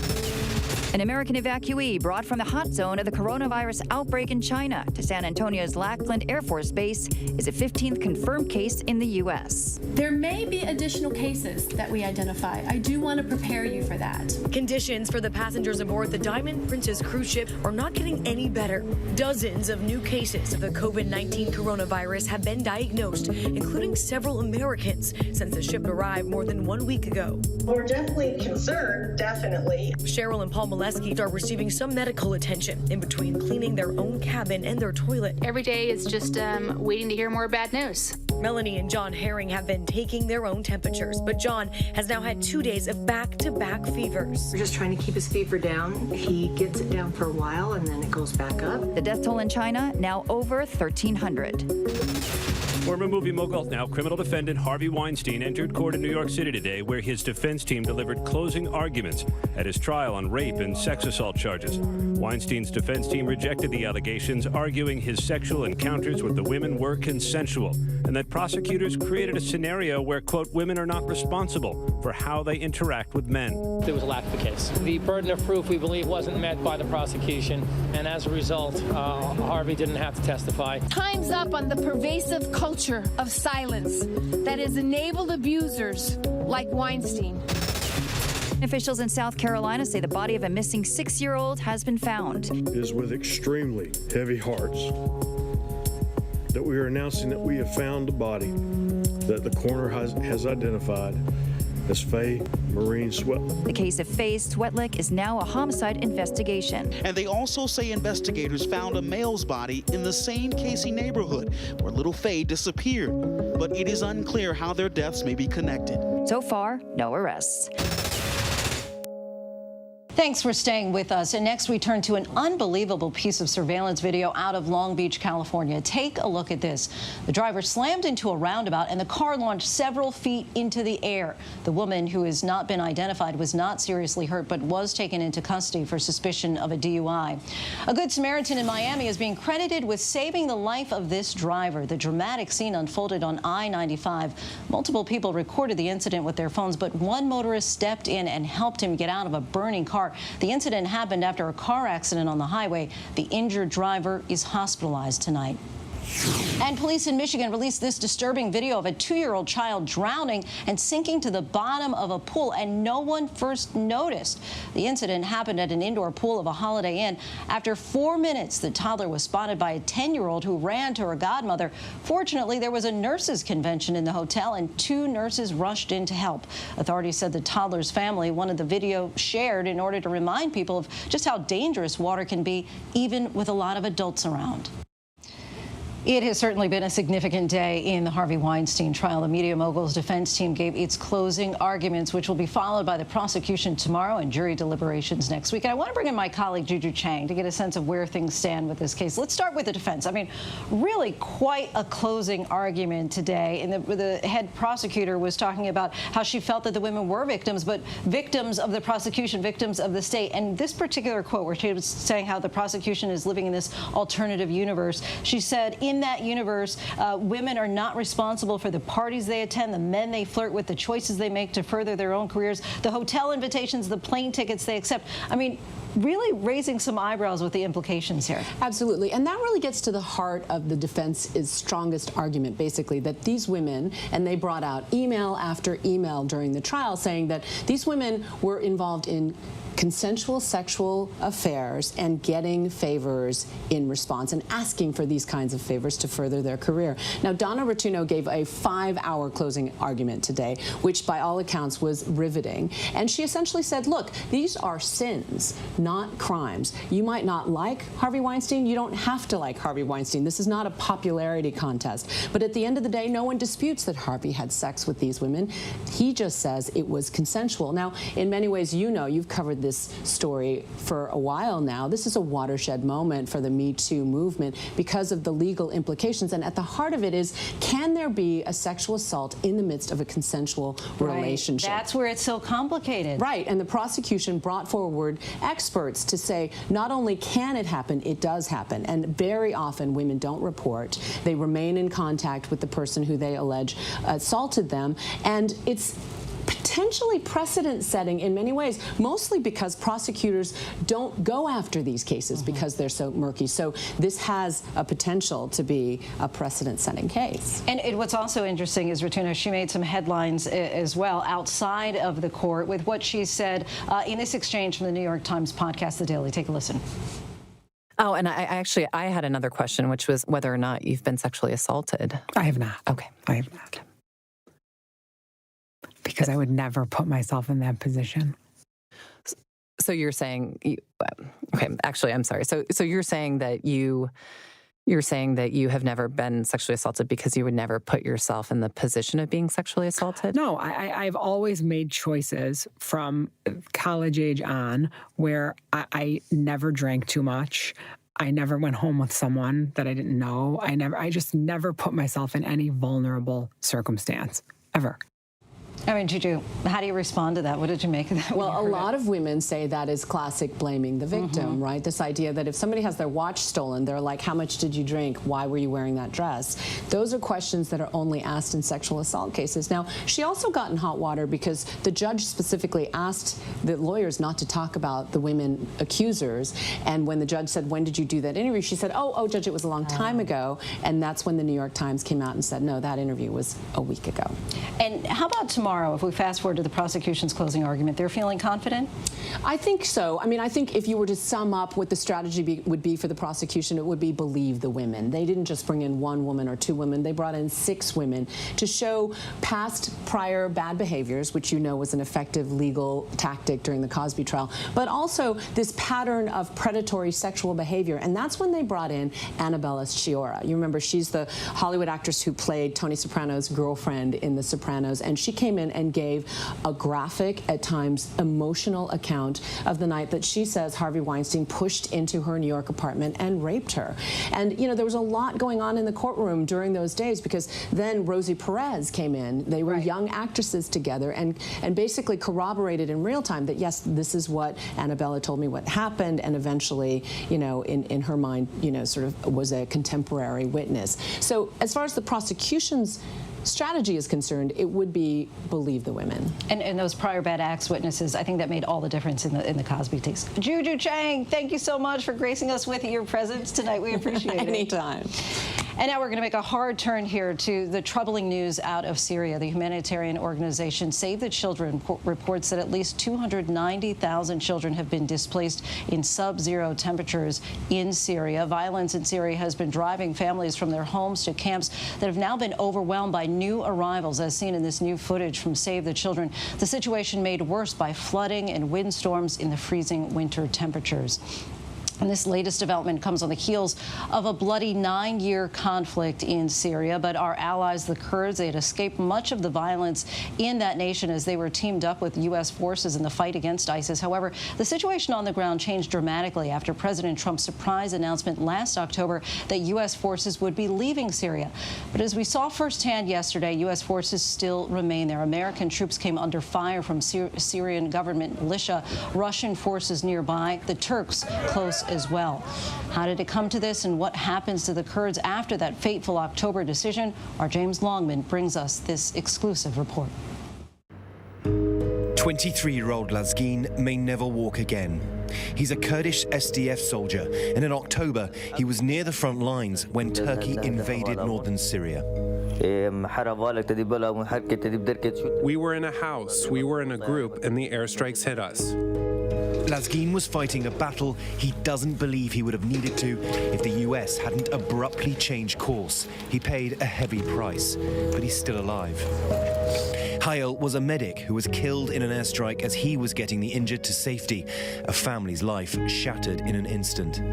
Speaker 12: An American evacuee brought from the hot zone of the coronavirus outbreak in China to San Antonio's Lackland Air Force Base is a 15th confirmed case in the U.S.
Speaker 13: There may be additional cases that we identify. I do want to prepare you for that.
Speaker 14: Conditions for the passengers aboard the Diamond Princess cruise ship are not getting any better. Dozens of new cases of the COVID-19 coronavirus have been diagnosed, including several Americans, since the ship arrived more than 1 week ago.
Speaker 15: We're definitely concerned, definitely.
Speaker 14: Cheryl and Paul Molesky are receiving some medical attention in between cleaning their own cabin and their toilet.
Speaker 16: Every day is just waiting to hear more bad news.
Speaker 14: Melanie and John Herring have been taking their own temperatures, but John has now had 2 days of back-to-back fevers.
Speaker 17: We're just trying to keep his fever down. He gets it down for a while and then it goes back up.
Speaker 12: The death toll in China now over 1,300.
Speaker 28: Former movie mogul, now criminal defendant Harvey Weinstein entered court in New York City today, where his defense team delivered closing arguments at his trial on rape and sex assault charges. Weinstein's defense team rejected the allegations, arguing his sexual encounters with the women were consensual and that prosecutors created a scenario where, quote, women are not responsible for how they interact with men.
Speaker 29: There was a lack of the case. The burden of proof, we believe, wasn't met by the prosecution, and as a result, Harvey didn't have to testify.
Speaker 30: Time's up on the pervasive culture of silence that has enabled abusers like Weinstein.
Speaker 12: Officials in South Carolina say the body of a missing 6-year-old has been found.
Speaker 31: It is with extremely heavy hearts that we are announcing that we have found the body that the coroner has identified as Faye Maureen Swetlick.
Speaker 12: The case of Faye Swetlick is now a homicide investigation.
Speaker 32: And they also say investigators found a male's body in the same Casey neighborhood where little Faye disappeared. But it is unclear how their deaths may be connected.
Speaker 12: So far, no arrests.
Speaker 2: Thanks for staying with us. And next we turn to an unbelievable piece of surveillance video out of Long Beach, California. Take a look at this. The driver slammed into a roundabout and the car launched several feet into the air. The woman, who has not been identified, was not seriously hurt but was taken into custody for suspicion of a DUI. A Good Samaritan in Miami is being credited with saving the life of this driver. The dramatic scene unfolded on I-95. Multiple people recorded the incident with their phones, but one motorist stepped in and helped him get out of a burning car. The incident happened after a car accident on the highway. The injured driver is hospitalized tonight. And police in Michigan released this disturbing video of a 2-year-old child drowning and sinking to the bottom of a pool, and no one first noticed. The incident happened at an indoor pool of a Holiday Inn. After 4 minutes, the toddler was spotted by a 10-year-old who ran to her godmother. Fortunately, there was a nurses' convention in the hotel, and 2 nurses rushed in to help. Authorities said the toddler's family wanted the video shared in order to remind people of just how dangerous water can be, even with a lot of adults around. It has certainly been a significant day in the Harvey Weinstein trial. The media mogul's defense team gave its closing arguments, which will be followed by the prosecution tomorrow and jury deliberations next week. And I want to bring in my colleague Juju Chang to get a sense of where things stand with this case. Let's start with the defense. I mean, really quite a closing argument today. And the head prosecutor was talking about how she felt that the women were victims, but victims of the prosecution, victims of the state. And this particular quote, where she was saying how the prosecution is living in this alternative universe, she said, in that universe, women are not responsible for the parties they attend, the men they flirt with, the choices they make to further their own careers, the hotel invitations, the plane tickets they accept. I mean, really raising some eyebrows with the implications here.
Speaker 33: Absolutely. And that really gets to the heart of the defense's strongest argument, basically, that these women, and they brought out email after email during the trial saying that these women were involved in consensual sexual affairs and getting favors in response and asking for these kinds of favors to further their career. Now, Donna Rotuno gave a 5-hour closing argument today, which by all accounts was riveting. And she essentially said, look, these are sins. not crimes. You might not like Harvey Weinstein. You don't have to like Harvey Weinstein. This is not a popularity contest. But at the end of the day, no one disputes that Harvey had sex with these women. He just says it was consensual. Now, in many ways, you know, you've covered this story for a while now. This is a watershed moment for the Me Too movement because of the legal implications. And at the heart of it is, can there be a sexual assault in the midst of a consensual relationship?
Speaker 2: That's where it's so complicated.
Speaker 33: Right. And the prosecution brought forward experts to say not only can it happen, it does happen. And very often women don't report. They remain in contact with the person who they allege assaulted them. And it's potentially precedent-setting in many ways, mostly because prosecutors don't go after these cases because they're so murky. So this has a potential to be a precedent-setting case.
Speaker 2: And what's also interesting is, Ratuna, she made some headlines as well outside of the court with what she said in this exchange from the New York Times podcast, The Daily. Take a listen.
Speaker 1: Oh, and I had another question, which was whether or not you've been sexually assaulted.
Speaker 4: I have not.
Speaker 1: Okay.
Speaker 4: I have not. Because I would never put myself in that position.
Speaker 1: So you're saying, okay, actually, I'm sorry. So you're saying that you're saying that you have never been sexually assaulted because you would never put yourself in the position of being sexually assaulted?
Speaker 4: No, I've always made choices from college age on where I never drank too much. I never went home with someone that I didn't know. I just never put myself in any vulnerable circumstance, ever.
Speaker 2: I mean, Juju, how do you respond to that? What did you make of that?
Speaker 33: Well, a lot of women say that is classic blaming the victim, right? This idea that if somebody has their watch stolen, they're like, how much did you drink? Why were you wearing that dress? Those are questions that are only asked in sexual assault cases. Now, she also got in hot water because the judge specifically asked the lawyers not to talk about the women accusers. And when the judge said, when did you do that interview? She said, oh, Judge, it was a long time ago. And that's when the New York Times came out and said, no, that interview was a week ago.
Speaker 2: And how about tomorrow? If we fast forward to the prosecution's closing argument, they're feeling confident?
Speaker 33: I think so. I mean, I think if you were to sum up what the strategy would be for the prosecution, it would be believe the women. They didn't just bring in one woman or two women. They brought in 6 women to show prior bad behaviors, which you know was an effective legal tactic during the Cosby trial, but also this pattern of predatory sexual behavior. And that's when they brought in Annabella Sciorra. You remember, she's the Hollywood actress who played Tony Soprano's girlfriend in The Sopranos, and she came in and gave a graphic, at times emotional account of the night that she says Harvey Weinstein pushed into her New York apartment and raped her. And, you know, there was a lot going on in the courtroom during those days because then Rosie Perez came in. They were young actresses together and basically corroborated in real time that, yes, this is what Annabella told me what happened, and eventually, you know, in her mind, you know, sort of was a contemporary witness. So as far as the prosecution's strategy is concerned, it would be believe the women.
Speaker 2: And those prior bad acts witnesses, I think that made all the difference in the Cosby case. Juju Chang, thank you so much for gracing us with your presence tonight. We appreciate it.
Speaker 33: Anytime.
Speaker 2: And now we're going to make a hard turn here to the troubling news out of Syria. The humanitarian organization Save the Children reports that at least 290,000 children have been displaced in sub-zero temperatures in Syria. Violence in Syria has been driving families from their homes to camps that have now been overwhelmed by new arrivals, as seen in this new footage from Save the Children. The situation made worse by flooding and windstorms in the freezing winter temperatures. And this latest development comes on the heels of a bloody 9-year conflict in Syria. But our allies, the Kurds, they had escaped much of the violence in that nation as they were teamed up with U.S. forces in the fight against ISIS. However, the situation on the ground changed dramatically after President Trump's surprise announcement last October that U.S. forces would be leaving Syria. But as we saw firsthand yesterday, U.S. forces still remain there. American troops came under fire from Syrian government militia, Russian forces nearby, the Turks close as well. How did it come to this, and what happens to the Kurds after that fateful October decision? Our James Longman brings us this exclusive report.
Speaker 21: 23-year-old Lazgin may never walk again. He's a Kurdish SDF soldier, and in October, he was near the front lines when Turkey invaded northern Syria.
Speaker 6: We were in a house, we were in a group, and the airstrikes hit us.
Speaker 21: Lazgin was fighting a battle he doesn't believe he would have needed to if the US hadn't abruptly changed course. He paid a heavy price, but he's still alive. Hayal was a medic who was killed in an airstrike as he was getting the injured to safety. A family's life shattered in an instant.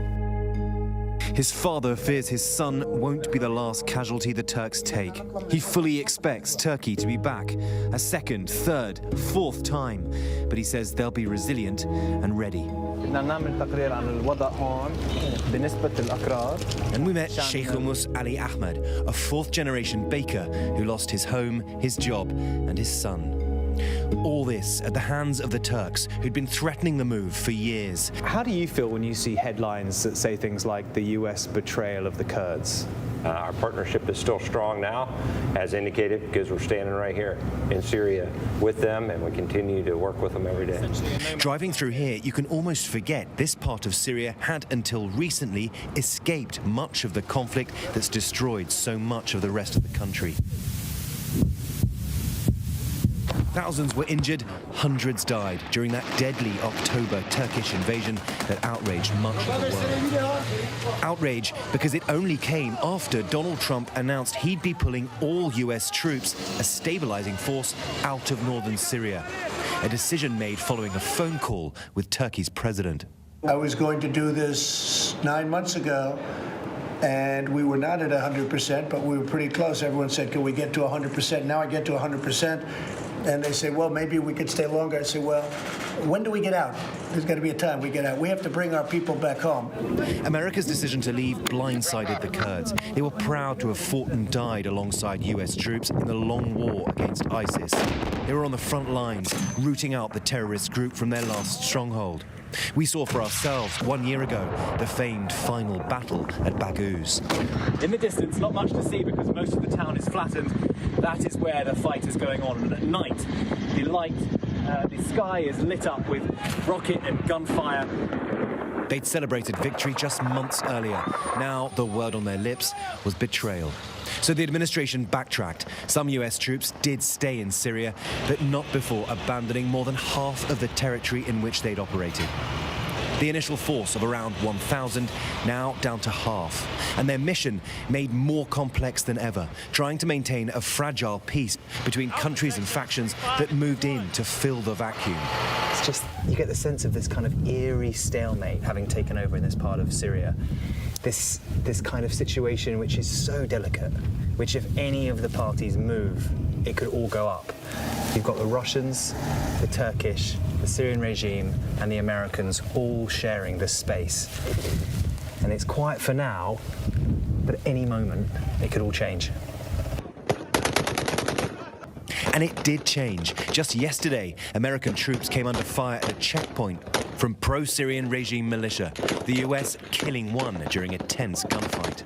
Speaker 21: His father fears his son won't be the last casualty the Turks take. He fully expects Turkey to be back a second, third, fourth time. But he says they'll be resilient and ready. And we met Sheikh Humus Ali Ahmed, a fourth-generation baker who lost his home, his job, and his son. All this at the hands of the Turks, who'd been threatening the move for years.
Speaker 3: How do you feel when you see headlines that say things like the US betrayal of the Kurds?
Speaker 7: Our partnership is still strong now, as indicated, because we're standing right here in Syria with them, and we continue to work with them every day.
Speaker 21: Driving through here, you can almost forget this part of Syria had until recently escaped much of the conflict that's destroyed so much of the rest of the country. Thousands were injured, hundreds died during that deadly October Turkish invasion that outraged much of the world. Outrage because it only came after Donald Trump announced he'd be pulling all US troops, a stabilizing force, out of northern Syria. A decision made following a phone call with Turkey's president.
Speaker 8: I was going to do this 9 months ago, and we were not at 100%, but we were pretty close. Everyone said, can we get to 100%? Now I get to 100%. And they say, well, maybe we could stay longer. I say, well, when do we get out? There's got to be a time we get out. We have to bring our people back home.
Speaker 21: America's decision to leave blindsided the Kurds. They were proud to have fought and died alongside US troops in the long war against ISIS. They were on the front lines, rooting out the terrorist group from their last stronghold. We saw for ourselves 1 year ago the famed final battle at Baghouz.
Speaker 9: In the distance, not much to see because most of the town is flattened. That is where the fight is going on. And at night, the sky is lit up with rocket and gunfire.
Speaker 21: They'd celebrated victory just months earlier. Now the word on their lips was betrayal. So the administration backtracked. Some US troops did stay in Syria, but not before abandoning more than half of the territory in which they'd operated. The initial force of around 1,000, now down to half. And their mission made more complex than ever, trying to maintain a fragile peace between countries and factions that moved in to fill the vacuum.
Speaker 3: It's just, you get the sense of this kind of eerie stalemate having taken over in this part of Syria. This kind of situation which is so delicate, which if any of the parties move, it could all go up. You've got the Russians, the Turkish, the Syrian regime, and the Americans all sharing this space. And it's quiet for now, but at any moment, it could all change.
Speaker 21: And it did change. Just yesterday, American troops came under fire at a checkpoint from pro-Syrian regime militia, the US killing one during a tense gunfight.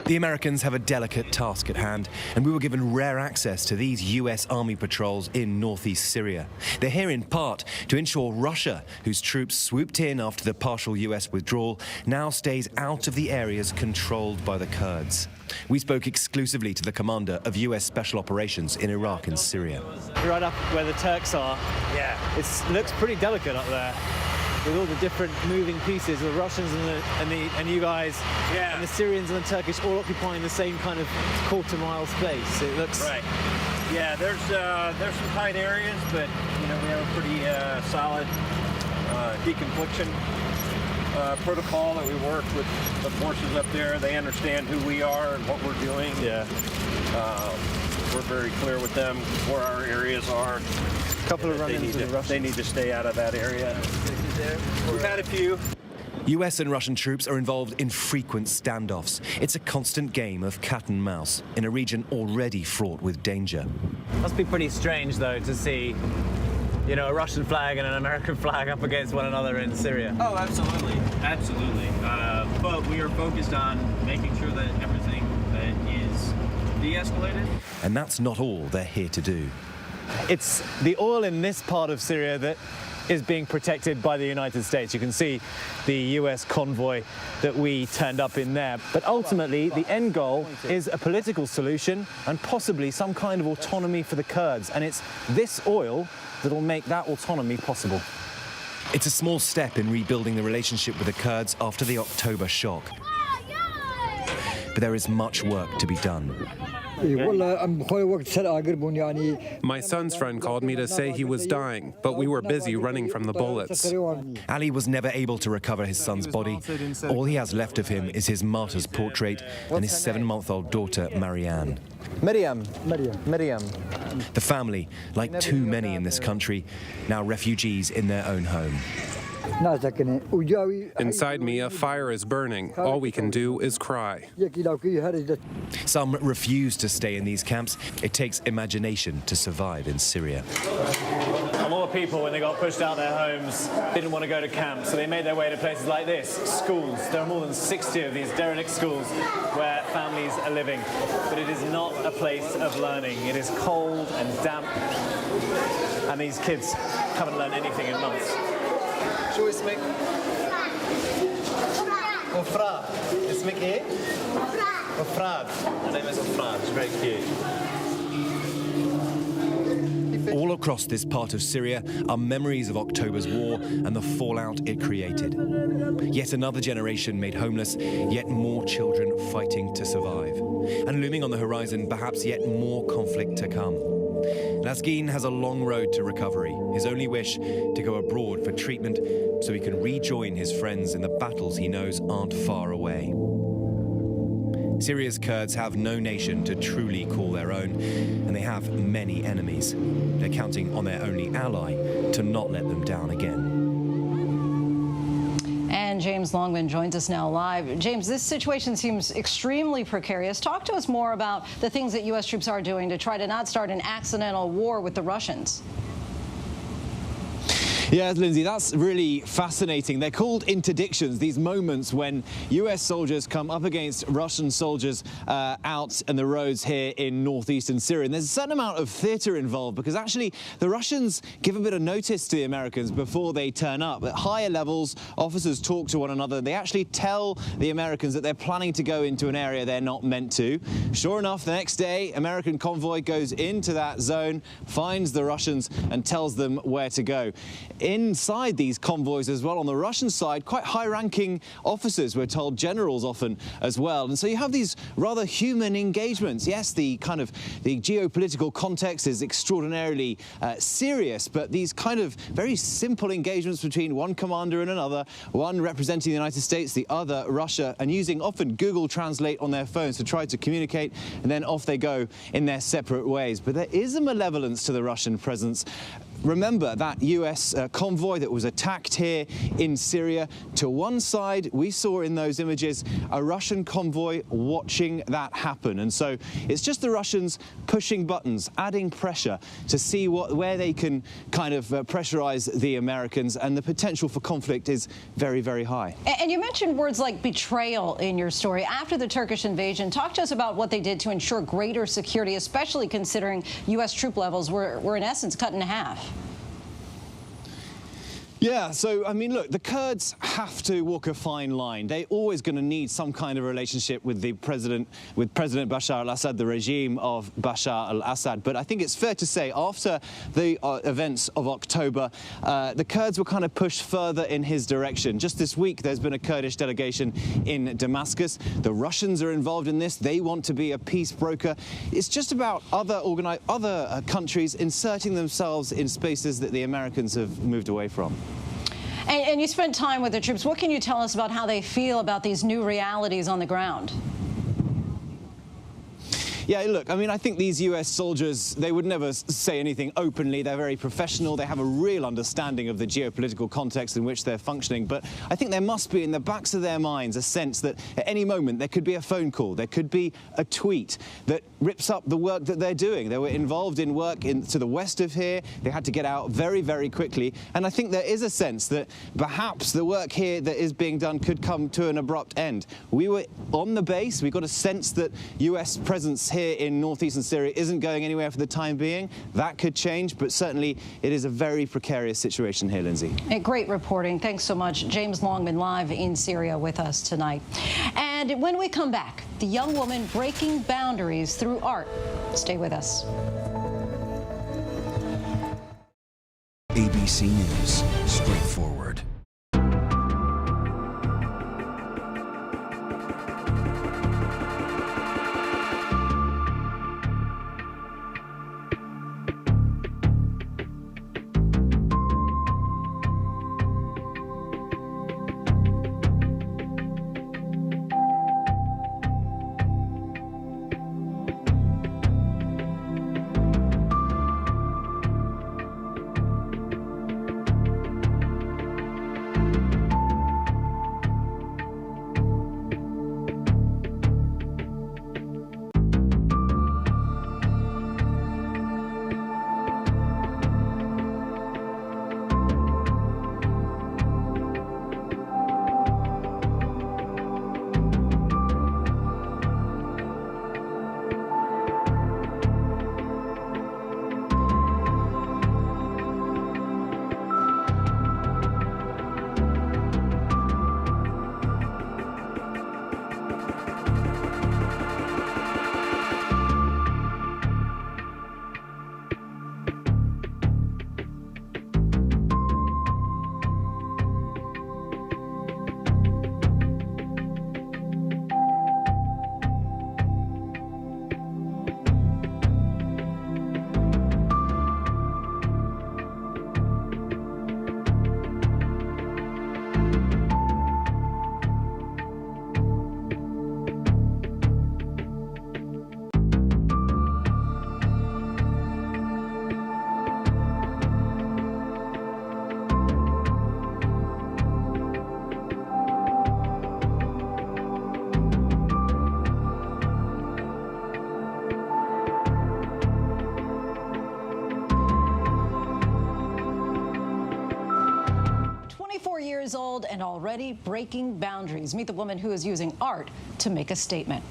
Speaker 21: The Americans have a delicate task at hand, and we were given rare access to these US Army patrols in northeast Syria. They're here in part to ensure Russia, whose troops swooped in after the partial US withdrawal, now stays out of the areas controlled by the Kurds. We spoke exclusively to the commander of US Special Operations in Iraq and Syria.
Speaker 29: Right up where the Turks are. Yeah. It looks pretty delicate up there, with all the different moving pieces, the Russians and you guys, and the Syrians and the Turkish all occupying the same kind of quarter-mile space. It looks
Speaker 7: right. Yeah, there's some tight areas, but we have a pretty solid deconfliction protocol that we work with the forces up there. They understand who we are and what we're doing. Yeah. We're very clear with them where our areas are.
Speaker 29: A couple of run-ins with the Russians.
Speaker 7: They need to stay out of that area. We've had a few.
Speaker 21: US and Russian troops are involved in frequent standoffs. It's a constant game of cat and mouse in a region already fraught with danger.
Speaker 29: Must be pretty strange, though, to see, a Russian flag and an American flag up against one another in Syria.
Speaker 7: Oh, absolutely. Absolutely. But we are focused on making sure that everything that is de-escalated.
Speaker 21: And that's not all they're here to do.
Speaker 29: It's the oil in this part of Syria that is being protected by the United States. You can see the US convoy that we turned up in there. But ultimately, the end goal is a political solution and possibly some kind of autonomy for the Kurds. And it's this oil that'll make that autonomy possible.
Speaker 21: It's a small step in rebuilding the relationship with the Kurds after the October shock. but there is much work to be done.
Speaker 6: My son's friend called me to say he was dying, but we were busy running from the bullets.
Speaker 21: Ali was never able to recover his son's body. All he has left of him is his martyr's portrait and his 7-month-old daughter, Marianne.
Speaker 29: Miriam.
Speaker 21: The family, like too many in this country, now refugees in their own home.
Speaker 6: Inside me, a fire is burning. All we can do is cry.
Speaker 21: Some refuse to stay in these camps. It takes imagination to survive in Syria.
Speaker 9: A lot of people, when they got pushed out of their homes, didn't want to go to camps, so they made their way to places like this, schools. There are more than 60 of these derelict schools where families are living. But it is not a place of learning. It is cold and damp, and these kids haven't learned anything in months.
Speaker 29: Shall we speak? Ofra. Ismek E? Ofrad. Her name is Ofrad. She's very cute.
Speaker 21: All across this part of Syria are memories of October's war and the fallout it created. Yet another generation made homeless, yet more children fighting to survive. And looming on the horizon, perhaps yet more conflict to come. Nazgin has a long road to recovery. His only wish, to go abroad for treatment so he can rejoin his friends in the battles he knows aren't far away. Syria's Kurds have no nation to truly call their own, and they have many enemies. They're counting on their only ally to not let them down again.
Speaker 2: And James Longman joins us now live. James, this situation seems extremely precarious. Talk to us more about the things that U.S. troops are doing to try to not start an accidental war with the Russians.
Speaker 29: Yeah, Lindsay, that's really fascinating. They're called interdictions, these moments when US soldiers come up against Russian soldiers out on the roads here in northeastern Syria. And there's a certain amount of theatre involved because actually the Russians give a bit of notice to the Americans before they turn up. At higher levels, officers talk to one another. They actually tell the Americans that they're planning to go into an area they're not meant to. Sure enough, the next day, American convoy goes into that zone, finds the Russians and tells them where to go. Inside these convoys as well, on the Russian side, quite high-ranking officers, we're told, generals often as well. And so you have these rather human engagements. Yes, the geopolitical context is extraordinarily serious, but these kind of very simple engagements between one commander and another, one representing the United States, the other Russia, and using often Google Translate on their phones to try to communicate, and then off they go in their separate ways. But there is a malevolence to the Russian presence. Remember that US convoy that was attacked here in Syria. To one side, we saw in those images a Russian convoy watching that happen. And so it's just the Russians pushing buttons, adding pressure to see where they can kind of pressurize the Americans. And the potential for conflict is very, very high.
Speaker 2: And you mentioned words like betrayal in your story. After the Turkish invasion, talk to us about what they did to ensure greater security, especially considering US troop levels were in essence cut in half.
Speaker 29: Yeah, so, I mean, look, the Kurds have to walk a fine line. They're always going to need some kind of relationship with President Bashar al-Assad, the regime of Bashar al-Assad. But I think it's fair to say, after the events of October, the Kurds were kind of pushed further in his direction. Just this week, there's been a Kurdish delegation in Damascus. The Russians are involved in this. They want to be a peace broker. It's just about other countries inserting themselves in spaces that the Americans have moved away from.
Speaker 2: And you spent time with the troops. What can you tell us about how they feel about these new realities on the ground?
Speaker 29: Yeah, look, I mean, I think these US soldiers, they would never say anything openly. They're very professional. They have a real understanding of the geopolitical context in which they're functioning. But I think there must be in the backs of their minds a sense that at any moment there could be a phone call, there could be a tweet that rips up the work that they're doing. They were involved in work to the west of here. They had to get out very, very quickly. And I think there is a sense that perhaps the work here that is being done could come to an abrupt end. We were on the base. We got a sense that US presence here in northeastern Syria isn't going anywhere for the time being. That could change, but certainly it is a very precarious situation here, Lindsay.
Speaker 2: Great reporting. Thanks so much. James Longman live in Syria with us tonight. And when we come back, the young woman breaking boundaries through art. Stay with us.
Speaker 5: ABC News, straightforward.
Speaker 2: literally breaking boundaries. Meet the woman who is using art to make a statement.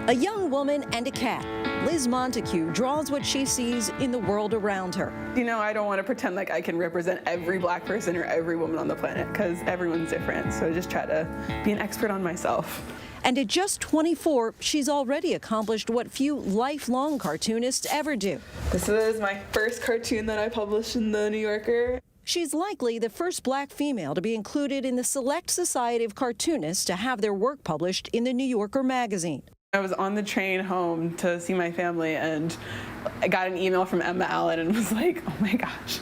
Speaker 10: A young woman and a cat. Liz Montague draws what she sees in the world around her.
Speaker 11: You know, I don't want to pretend like I can represent every black person or every woman on the planet, because everyone's different. So I just try to be an expert on myself.
Speaker 10: And at just 24, she's already accomplished what few lifelong cartoonists ever do.
Speaker 11: This is my first cartoon that I published in the New Yorker.
Speaker 10: She's likely the first black female to be included in the Select Society of Cartoonists to have their work published in the New Yorker magazine.
Speaker 11: I was on the train home to see my family, and I got an email from Emma Allen and was like, oh my gosh,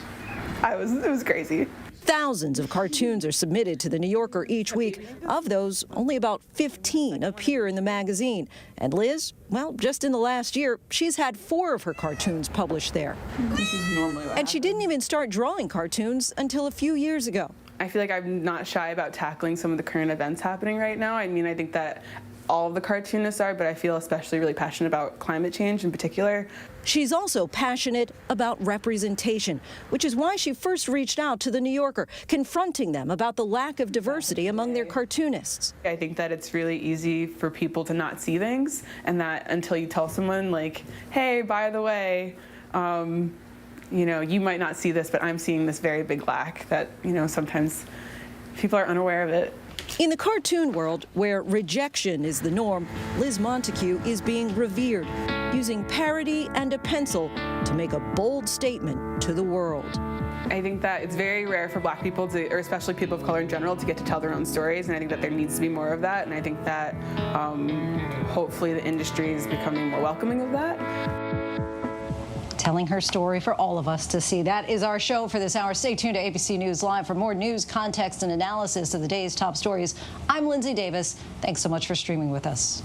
Speaker 11: it was crazy.
Speaker 10: Thousands of cartoons are submitted to the New Yorker each week. Of those, only about 15 appear in the magazine. And Liz, well, just in the last year, she's had 4 of her cartoons published there.
Speaker 11: This is normally what
Speaker 10: And she didn't even start drawing cartoons until a few years ago.
Speaker 11: I feel like I'm not shy about tackling some of the current events happening right now. I mean, I think that all of the cartoonists are, but I feel especially really passionate about climate change in particular.
Speaker 10: She's also passionate about representation, which is why she first reached out to the New Yorker, confronting them about the lack of diversity among their cartoonists.
Speaker 11: I think that it's really easy for people to not see things, and that until you tell someone like, hey, by the way, you know, you might not see this, but I'm seeing this very big lack, that, you know, sometimes people are unaware of it.
Speaker 10: In the cartoon world, where rejection is the norm, Liz Montague is being revered, using parody and a pencil to make a bold statement to the world.
Speaker 11: I think that it's very rare for black people to, or especially people of color in general, to get to tell their own stories, and I think that there needs to be more of that, and I think that hopefully the industry is becoming more welcoming of that.
Speaker 2: Telling her story for all of us to see. That is our show for this hour. Stay tuned to ABC News Live for more news, context, and analysis of the day's top stories. I'm Lindsay Davis. Thanks so much for streaming with us.